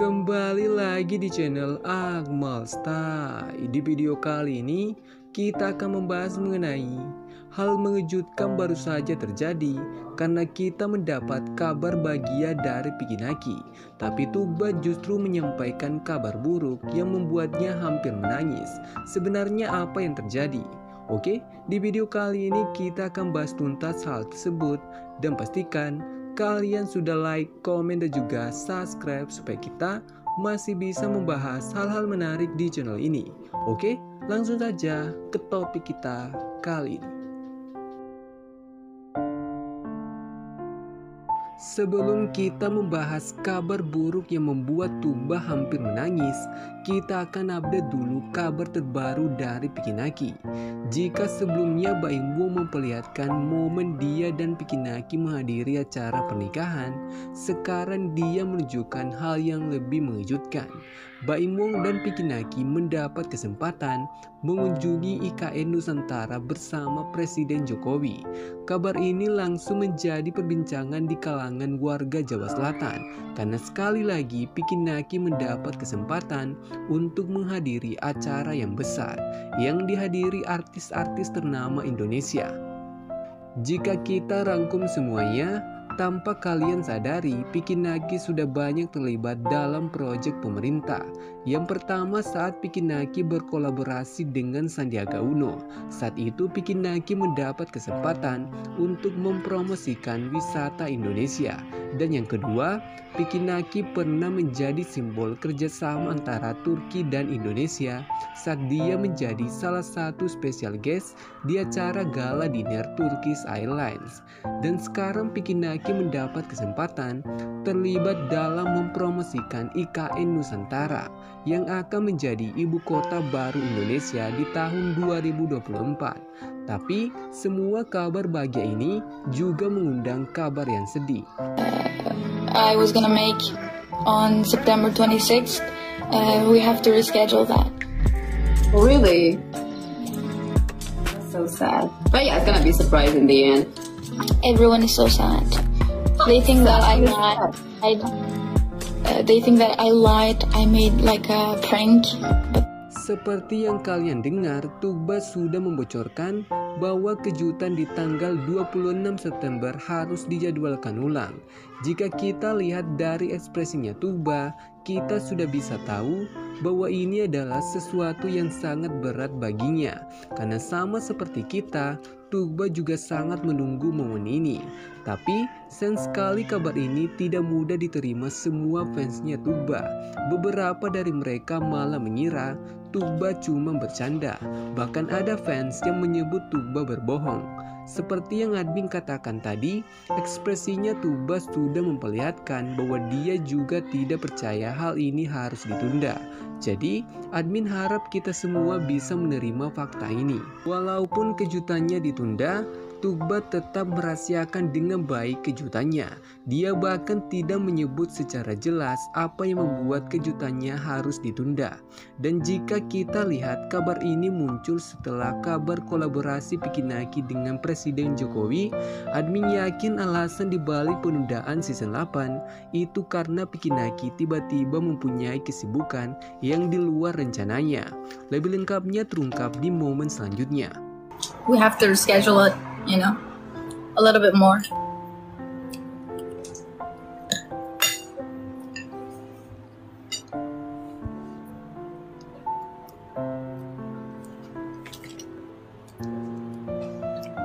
Kembali lagi di channel Akmal Stay. Di video kali ini kita akan membahas mengenai hal mengejutkan baru saja terjadi karena kita mendapat kabar bahagia dari Pikinaki. Tapi Tuba justru menyampaikan kabar buruk yang membuatnya hampir menangis. Sebenarnya apa yang terjadi? Oke, di video kali ini kita akan bahas tuntas hal tersebut dan pastikan kalian sudah like, komen, dan juga subscribe supaya kita masih bisa membahas hal-hal menarik di channel ini. Oke, langsung saja ke topik kita kali ini. Sebelum kita membahas kabar buruk yang membuat Tuba hampir menangis, kita akan update dulu kabar terbaru dari Pikinaki. Jika sebelumnya Baim Wong memperlihatkan momen dia dan Pikinaki menghadiri acara pernikahan, sekarang dia menunjukkan hal yang lebih mengejutkan. Baim Wong dan Pikinaki mendapat kesempatan mengunjungi IKN Nusantara bersama Presiden Jokowi. Kabar ini langsung menjadi perbincangan di kalangan warga Jawa Selatan karena sekali lagi Pikinaki mendapat kesempatan untuk menghadiri acara yang besar yang dihadiri artis-artis ternama Indonesia. Jika kita rangkum semuanya, tanpa kalian sadari, Pikinaki sudah banyak terlibat dalam proyek pemerintah. Yang pertama saat Pikinaki berkolaborasi dengan Sandiaga Uno. Saat itu Pikinaki mendapat kesempatan untuk mempromosikan wisata Indonesia. Dan yang kedua, Pikinaki pernah menjadi simbol kerjasama antara Turki dan Indonesia saat dia menjadi salah satu special guest di acara gala dinner Turkish Airlines. Dan sekarang Pikinaki mendapat kesempatan terlibat dalam mempromosikan IKN Nusantara yang akan menjadi ibu kota baru Indonesia di tahun 2024. Tapi semua kabar bahagia ini juga mengundang kabar yang sedih. I was gonna make on September 26th. We have to reschedule that. Oh, really? So sad. But yeah, it's gonna be a surprise in the end. Everyone is so sad. They think that I lied. They think that I lied. I made like a prank. But seperti yang kalian dengar, Tuba sudah membocorkan bahwa kejutan di tanggal 26 September harus dijadwalkan ulang. Jika kita lihat dari ekspresinya Tuba, kita sudah bisa tahu bahwa ini adalah sesuatu yang sangat berat baginya. Karena sama seperti kita, Tuba juga sangat menunggu momen ini. Tapi sayang sekali kabar ini tidak mudah diterima semua fansnya Tuba. Beberapa dari mereka malah mengira Tuba cuma bercanda. Bahkan ada fans yang menyebut Tuba berbohong. Seperti yang admin katakan tadi, ekspresinya Tuba sudah memperlihatkan bahwa dia juga tidak percaya hal ini harus ditunda. Jadi, admin harap kita semua bisa menerima fakta ini. Walaupun kejutannya ditunda, Tuba tetap merahasiakan dengan baik kejutannya. Dia bahkan tidak menyebut secara jelas apa yang membuat kejutannya harus ditunda. Dan jika kita lihat, kabar ini muncul setelah kabar kolaborasi Pikinaki dengan Presiden Jokowi. Admin yakin alasan dibalik penundaan season 8 itu karena Pikinaki tiba-tiba mempunyai kesibukan yang di luar rencananya. Lebih lengkapnya terungkap di momen selanjutnya. we have to reschedule it, a little bit more.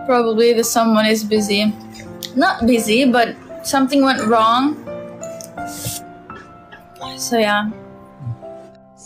Probably the someone is busy. Not busy, but something went wrong. So yeah.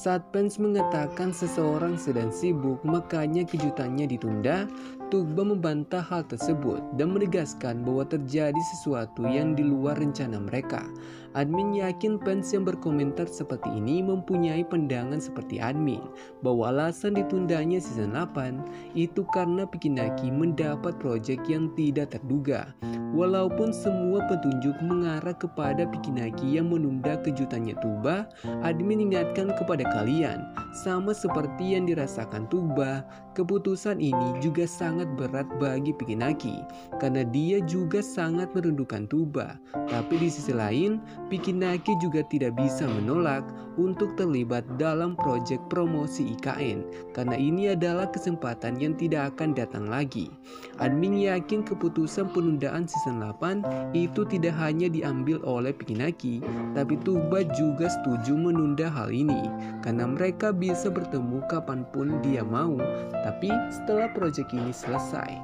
Saat fans mengatakan seseorang sedang sibuk, makanya kejutannya ditunda, Tuba membantah hal tersebut dan menegaskan bahwa terjadi sesuatu yang di luar rencana mereka. Admin yakin fans yang berkomentar seperti ini mempunyai pandangan seperti admin, bahwa alasan ditundanya season 8 itu karena Pikinaki mendapat proyek yang tidak terduga. Walaupun semua petunjuk mengarah kepada Pikinaki yang menunda kejutannya Tuba, admin ingatkan kepada kalian, sama seperti yang dirasakan Tuba, keputusan ini juga sangat berat bagi Pikinaki karena dia juga sangat merindukan Tuba. Tapi di sisi lain, Pikinaki juga tidak bisa menolak untuk terlibat dalam proyek promosi IKN karena ini adalah kesempatan yang tidak akan datang lagi. Admin yakin keputusan penundaan season 8 itu tidak hanya diambil oleh Pikinaki, tapi Tuba juga setuju menunda hal ini karena mereka bisa bertemu kapanpun dia mau, tapi setelah proyek ini selesai.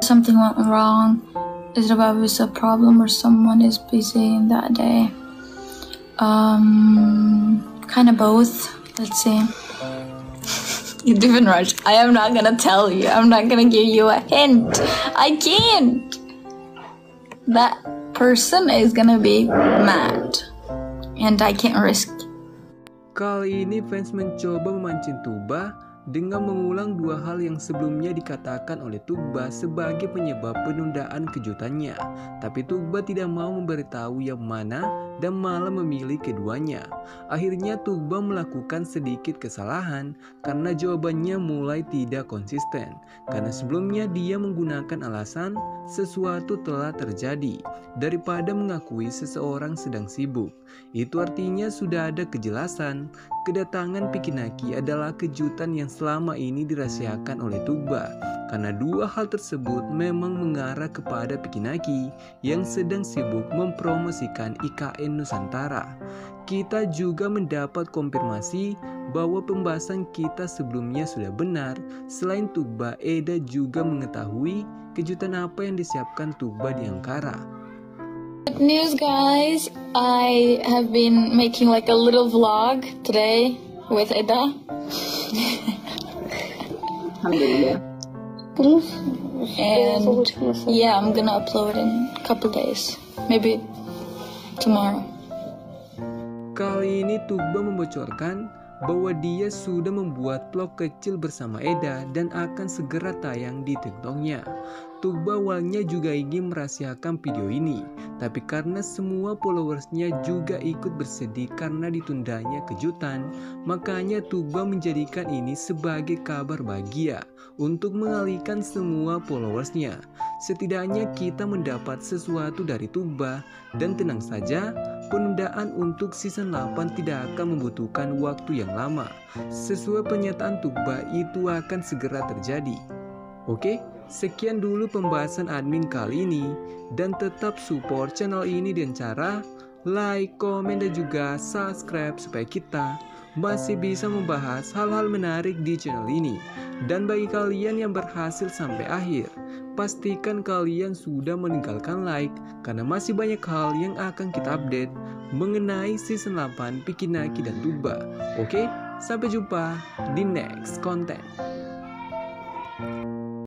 Something went wrong. Is it about a problem or someone is busy in that day? Kind of both. Let's see. You didn't rush. I am not gonna tell you. I'm not gonna give you a hint. I can't. That person is gonna be mad, and I can't risk. Kali ini fans mencoba memancing Tuba dengan mengulang dua hal yang sebelumnya dikatakan oleh Tuba sebagai penyebab penundaan kejutannya. Tapi Tuba tidak mau memberitahu yang mana dan malah memilih keduanya. Akhirnya Tuba melakukan sedikit kesalahan karena jawabannya mulai tidak konsisten. Karena sebelumnya dia menggunakan alasan sesuatu telah terjadi daripada mengakui seseorang sedang sibuk. Itu artinya sudah ada kejelasan. Kedatangan Pikinaki adalah kejutan yang selama ini dirahasiakan oleh Tuba. Karena dua hal tersebut memang mengarah kepada Pikinaki yang sedang sibuk mempromosikan IKN Nusantara. Kita juga mendapat konfirmasi bahwa pembahasan kita sebelumnya sudah benar. Selain Tuba, Eda juga mengetahui kejutan apa yang disiapkan Tuba di Ankara. Good news, guys. I have been making like a little vlog today with Eda. Alhamdulillah. And yeah, I'm gonna upload in a couple days. Maybe tomorrow. Kali ini Tuba membocorkan bahwa dia sudah membuat vlog kecil bersama Eda dan akan segera tayang di TikToknya. Tuba awalnya juga ingin merahasiakan video ini, tapi karena semua followersnya juga ikut bersedih karena ditundanya kejutan, makanya Tuba menjadikan ini sebagai kabar bahagia untuk mengalihkan semua followersnya. Setidaknya kita mendapat sesuatu dari Tuba, dan tenang saja, penundaan untuk season 8 tidak akan membutuhkan waktu yang lama. Sesuai pernyataan Tuba, itu akan segera terjadi. Oke, sekian dulu pembahasan admin kali ini, dan tetap support channel ini dengan cara like, komen, dan juga subscribe supaya kita masih bisa membahas hal-hal menarik di channel ini. Dan bagi kalian yang berhasil sampai akhir, pastikan kalian sudah meninggalkan like karena masih banyak hal yang akan kita update mengenai season 8 Pikinaki dan Tuba. Oke, sampai jumpa di next konten.